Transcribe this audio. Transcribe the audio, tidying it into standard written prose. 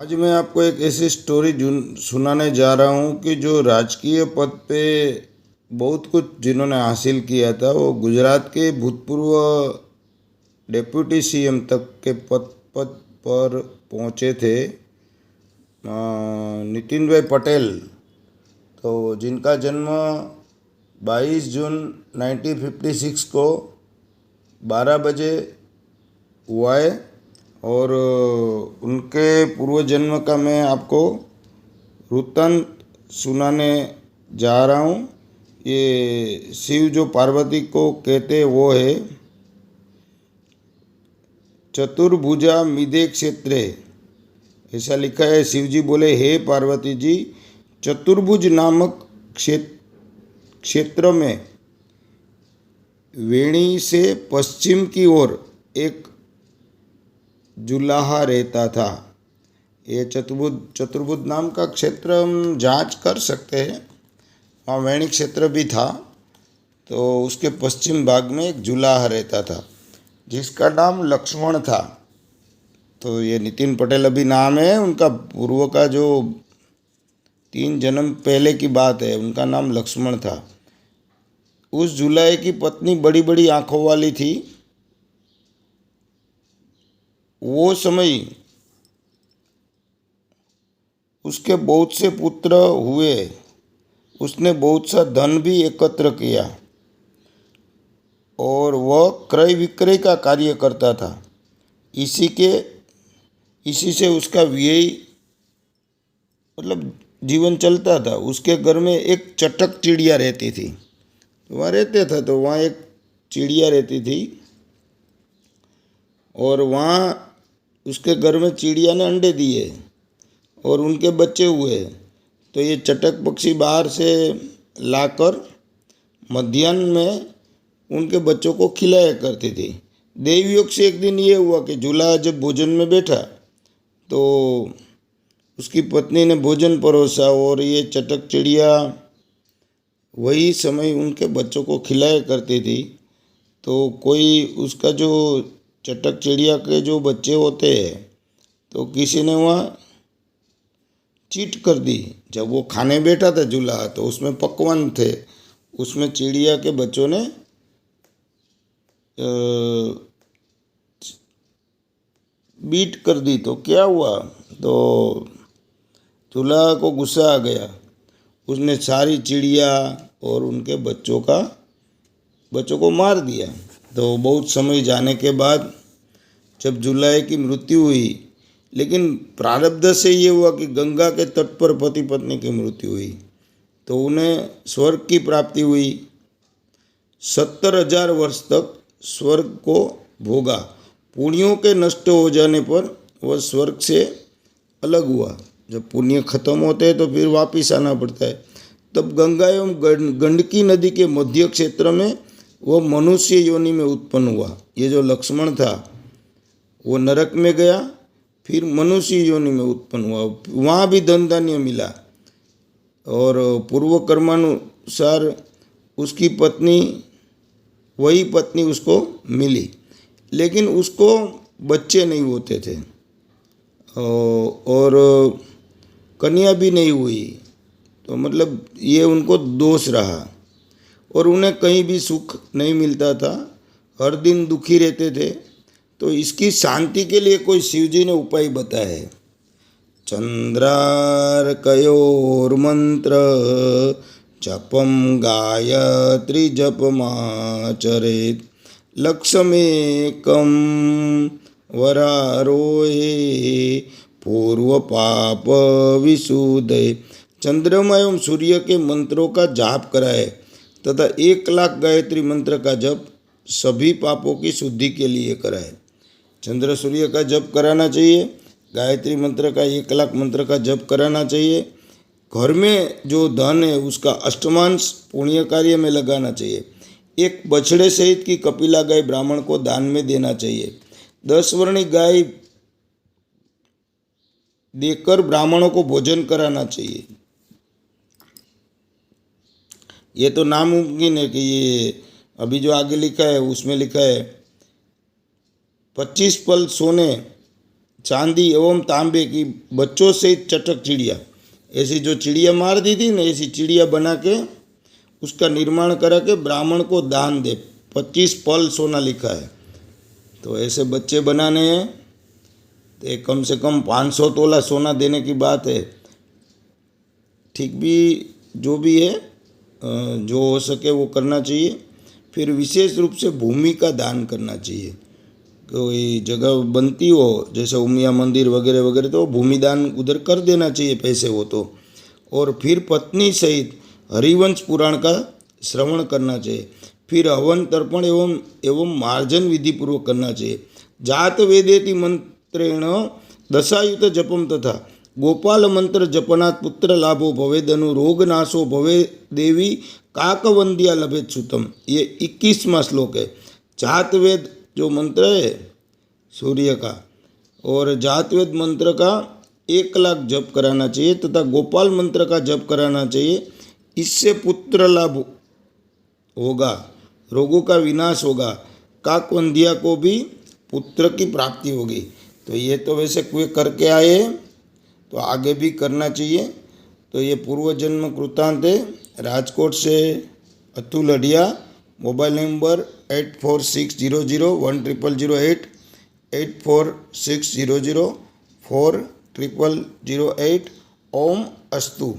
आज मैं आपको एक ऐसी स्टोरी सुनाने जा रहा हूँ कि जो राजकीय पद पे बहुत कुछ जिन्होंने हासिल किया था, वो गुजरात के भूतपूर्व डेप्यूटी सीएम तक के पद पद पर पहुँचे थे। नितिन भाई पटेल, तो जिनका जन्म 22 जून 1956 को 12 बजे हुआ है। और उनके पूर्व जन्म का मैं आपको वृत्तांत सुनाने जा रहा हूँ। ये शिव जो पार्वती को कहते हैं वो है, चतुर्भुजा मिदे क्षेत्रे, ऐसा लिखा है। शिव जी बोले, हे पार्वती जी, चतुर्भुज नामक क्षेत्र में वेणी से पश्चिम की ओर एक जुलाहा रहता था। ये चतुर्भुज नाम का क्षेत्र हम जांच कर सकते हैं, वहाँ वेणी क्षेत्र भी था। तो उसके पश्चिम भाग में एक जुलाहा रहता था जिसका नाम लक्ष्मण था। तो ये नितिन पटेल अभी नाम है, उनका पूर्व का जो 3 जन्म पहले की बात है, उनका नाम लक्ष्मण था। उस जुलाहे की पत्नी बड़ी बड़ी आँखों वाली थी। वो समय उसके बहुत से पुत्र हुए, उसने बहुत सा धन भी एकत्र किया और वह क्रय विक्रय का कार्य करता था। इसी से उसका व्यय मतलब जीवन चलता था। उसके घर में एक चटक चिड़िया रहती थी। तो वहाँ रहते थे, तो वहाँ एक चिड़िया रहती थी और वहाँ उसके घर में चिड़िया ने अंडे दिए और उनके बच्चे हुए। तो ये चटक पक्षी बाहर से लाकर मध्याह्न में उनके बच्चों को खिलाया करती थी। देवयोग से एक दिन ये हुआ कि दूल्हा जब भोजन में बैठा तो उसकी पत्नी ने भोजन परोसा और ये चटक चिड़िया वही समय उनके बच्चों को खिलाया करती थी। तो कोई उसका जो चटक चिड़िया के जो बच्चे होते हैं, तो किसी ने वहाँ चीट कर दी। जब वो खाने बैठा था दूल्हा, तो उसमें पकवान थे, उसमें चिड़िया के बच्चों ने बीट कर दी। तो क्या हुआ, तो दूल्हा को गुस्सा आ गया। उसने सारी चिड़िया और उनके बच्चों को मार दिया। तो बहुत समय जाने के बाद जब जुलाहे की मृत्यु हुई, लेकिन प्रारब्ध से ये हुआ कि गंगा के तट पर पति पत्नी की मृत्यु हुई, तो उन्हें स्वर्ग की प्राप्ति हुई। 70,000 वर्ष तक स्वर्ग को भोगा। पुण्यों के नष्ट हो जाने पर वह स्वर्ग से अलग हुआ। जब पुण्य खत्म होते हैं तो फिर वापिस आना पड़ता है। तब गंगा एवं गंडकी नदी के मध्य क्षेत्र में वह मनुष्य योनि में उत्पन्न हुआ। ये जो लक्ष्मण था वो नरक में गया, फिर मनुष्य योनि में उत्पन्न हुआ, वहाँ भी धन धान्य मिला और पूर्व कर्मानुसार उसकी वही पत्नी उसको मिली, लेकिन उसको बच्चे नहीं होते थे और कन्या भी नहीं हुई। तो मतलब ये उनको दोष रहा और उन्हें कहीं भी सुख नहीं मिलता था, हर दिन दुखी रहते थे। तो इसकी शांति के लिए कोई शिव जी ने उपाय बताया है। चंद्रार्कयोर्मंत्र जपम गायत्री जपमाचरेत् लक्ष्मेकं वरारोहे पूर्व पाप विशुद्धये। चंद्रमा एवं सूर्य के मंत्रों का जाप कराए तथा 1,00,000 गायत्री मंत्र का जप सभी पापों की शुद्धि के लिए कराए। चंद्र सूर्य का जप कराना चाहिए, गायत्री मंत्र का 1,00,000 मंत्र का जप कराना चाहिए। घर में जो धन है उसका अष्टमांश पुण्य कार्य में लगाना चाहिए। एक बछड़े सहित की कपिला गाय ब्राह्मण को दान में देना चाहिए। 10 वर्णी गाय देकर ब्राह्मणों को भोजन कराना चाहिए। ये तो नामुमकिन है कि ये अभी जो आगे लिखा है उसमें लिखा है 25 पल सोने चांदी एवं तांबे की बच्चों सहित चटक चिड़िया, ऐसी जो चिड़िया मार दी थी ना, ऐसी चिड़िया बना के उसका निर्माण करा के ब्राह्मण को दान दे। 25 पल सोना लिखा है। तो ऐसे बच्चे बनाने हैं तो कम से कम 500 तोला सोना देने की बात है। ठीक भी जो भी है, जो हो सके वो करना चाहिए। फिर विशेष रूप से भूमि का दान करना चाहिए। कोई जगह बनती हो जैसे उमिया मंदिर वगैरह वगैरह, तो भूमि दान उधर कर देना चाहिए पैसे हो तो। और फिर पत्नी सहित हरिवंश पुराण का श्रवण करना चाहिए। फिर हवन तर्पण एवं मार्जन विधि पूर्वक करना चाहिए। जात वेदेति मंत्रेण दशायुत जपम तथा गोपाल मंत्र जपनात् पुत्र लाभो भवेदनु रोग नाशो भवे देवी काकवंदिया लभेत सुतम। ये 21वां श्लोक है। जातवेद जो मंत्र है सूर्य का, और जातवेद मंत्र का 1 लाख जप कराना चाहिए तथा गोपाल मंत्र का जप कराना चाहिए। इससे पुत्र लाभ होगा, रोगों का विनाश होगा, काकवंदिया को भी पुत्र की प्राप्ति होगी। तो ये तो वैसे कोई करके आए तो आगे भी करना चाहिए। तो ये पूर्व जन्म कृतांत है। राजकोट से अतुल अडिया, मोबाइल नंबर 8460010008, 8460040008। ओम अस्तु।